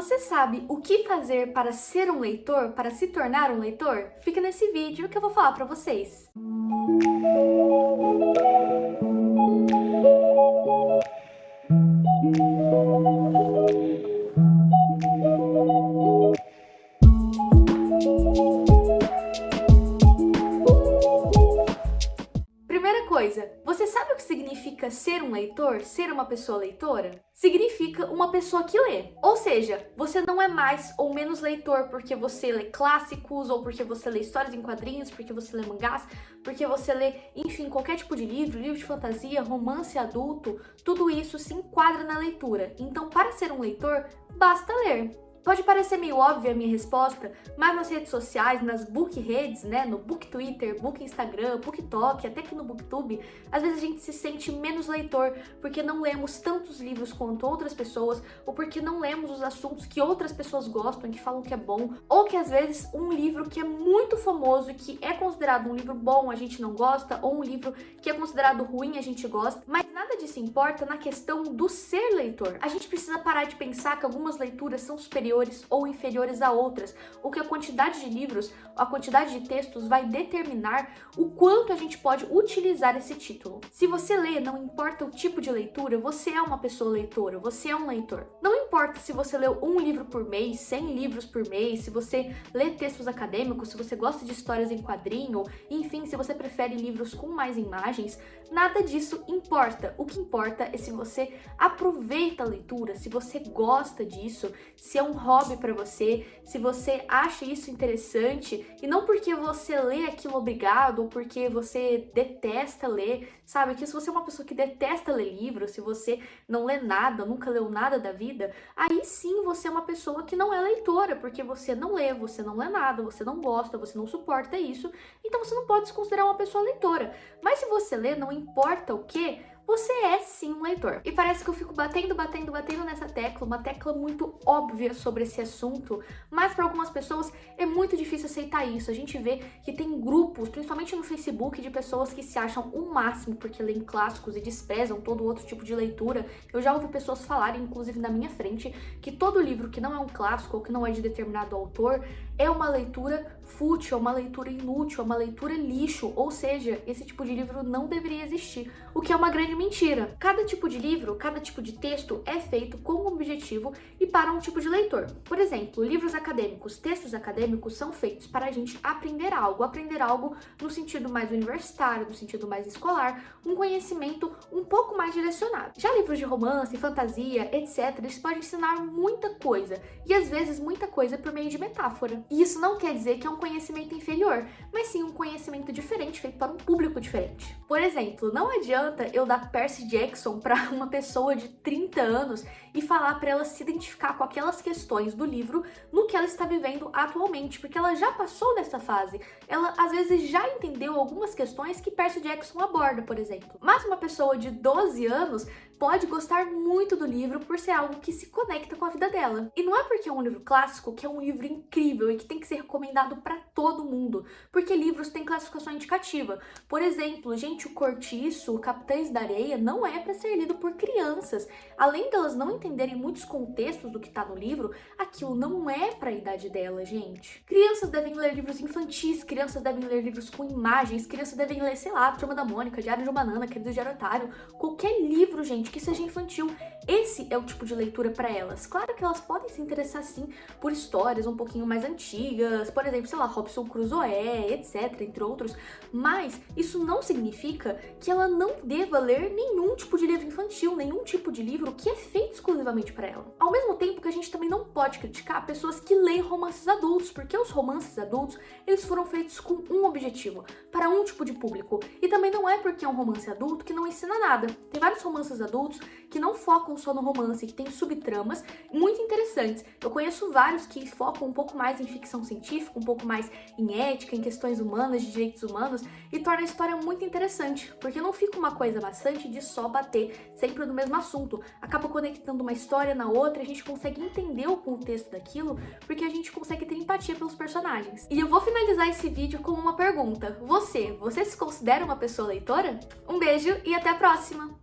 Você sabe o que fazer para ser um leitor, para se tornar um leitor? Fica nesse vídeo que eu vou falar para vocês. Primeira coisa, você sabe o que significa ser um leitor? Ser uma pessoa leitora? Significa uma pessoa que lê. Ou seja, você não é mais ou menos leitor porque você lê clássicos, ou porque você lê histórias em quadrinhos, porque você lê mangás, porque você lê, enfim, qualquer tipo de livro, livro de fantasia, romance adulto, tudo isso se enquadra na leitura. Então, para ser um leitor, basta ler. Pode parecer meio óbvia a minha resposta, mas nas redes sociais, nas book redes, né, no book Twitter, book Instagram, book Talk, até aqui no booktube, às vezes a gente se sente menos leitor porque não lemos tantos livros quanto outras pessoas, ou porque não lemos os assuntos que outras pessoas gostam, que falam que é bom, ou que às vezes um livro que é muito famoso e que é considerado um livro bom a gente não gosta, ou um livro que é considerado ruim a gente gosta, mas nada disso importa na questão do ser leitor. A gente precisa parar de pensar que algumas leituras são superiores ou inferiores a outras, ou que a quantidade de livros, a quantidade de textos vai determinar o quanto a gente pode utilizar esse título. Se você lê, não importa o tipo de leitura, você é uma pessoa leitora, você é um leitor. Não importa se você leu um livro por mês, 100 livros por mês, se você lê textos acadêmicos, se você gosta de histórias em quadrinho, enfim, se você prefere livros com mais imagens, nada disso importa. O que importa é se você aproveita a leitura, se você gosta disso, se é um hobby para você, se você acha isso interessante, e não porque você lê aquilo obrigado ou porque você detesta ler, sabe? Que se você é uma pessoa que detesta ler livros, se você não lê nada, nunca leu nada da vida, aí sim você é uma pessoa que não é leitora, porque você não lê nada, você não gosta, você não suporta isso, então você não pode se considerar uma pessoa leitora. Mas se você lê, não importa o que, você é sim um leitor. E parece que eu fico batendo nessa tecla, uma tecla muito óbvia sobre esse assunto, mas para algumas pessoas é muito difícil aceitar isso. A gente vê que tem grupos, principalmente no Facebook, de pessoas que se acham o máximo porque leem clássicos e desprezam todo outro tipo de leitura. Eu já ouvi pessoas falarem, inclusive na minha frente, que todo livro que não é um clássico ou que não é de determinado autor é uma leitura fútil, é uma leitura inútil, é uma leitura lixo, ou seja, esse tipo de livro não deveria existir, o que é uma grande mentira. Cada tipo de livro, cada tipo de texto é feito com um objetivo e para um tipo de leitor. Por exemplo, livros acadêmicos, textos acadêmicos são feitos para a gente aprender algo no sentido mais universitário, no sentido mais escolar, um conhecimento um pouco mais direcionado. Já livros de romance, fantasia, etc., eles podem ensinar muita coisa, e às vezes muita coisa por meio de metáfora. E isso não quer dizer que é um conhecimento inferior, mas sim um conhecimento diferente, feito para um público diferente. Por exemplo, não adianta eu dar Percy Jackson para uma pessoa de 30 anos e falar para ela se identificar com aquelas questões do livro no que ela está vivendo atualmente, porque ela já passou dessa fase. Ela, às vezes, já entendeu algumas questões que Percy Jackson aborda, por exemplo. Mas uma pessoa de 12 anos pode gostar muito do livro por ser algo que se conecta com a vida dela. E não é porque é um livro clássico que é um livro incrível e que tem que ser recomendado para todo mundo, porque livros têm classificação indicativa. Por exemplo, Gente, o Cortiço, o Capitães da Areia não é para ser lido por crianças. Além delas não entenderem muitos contextos do que está no livro, aquilo não é para a idade dela, gente. Crianças devem ler livros infantis, crianças devem ler livros com imagens, crianças devem ler, sei lá, Turma da Mônica, Diário de uma Banana, Querido Diário Otário, qualquer livro, gente, que seja infantil. Esse é o tipo de leitura para elas. Claro que elas podem se interessar sim por histórias um pouquinho mais antigas, por exemplo, sei lá, Robinson Crusoe, etc, entre outros, mas isso não significa que ela não deva ler nenhum tipo de livro infantil, nenhum tipo de livro que é feito exclusivamente para ela. Ao mesmo tempo que a gente também não pode criticar pessoas que leem romances adultos, porque os romances adultos, eles foram feitos com um objetivo, para um tipo de público. E também não é porque é um romance adulto que não ensina nada. Tem vários romances adultos que não focam só no romance, que tem subtramas muito interessantes. Eu conheço vários que focam um pouco mais em ficção científica, um pouco mais em ética, em questões humanas, de direitos humanos, e torna a história muito interessante, porque não fica uma coisa maçante de só bater sempre no mesmo assunto. Acaba conectando uma história na outra, a gente consegue entender o contexto daquilo, porque a gente consegue ter empatia pelos personagens. E eu vou finalizar esse vídeo com uma pergunta. Você se considera uma pessoa leitora? Um beijo e até a próxima!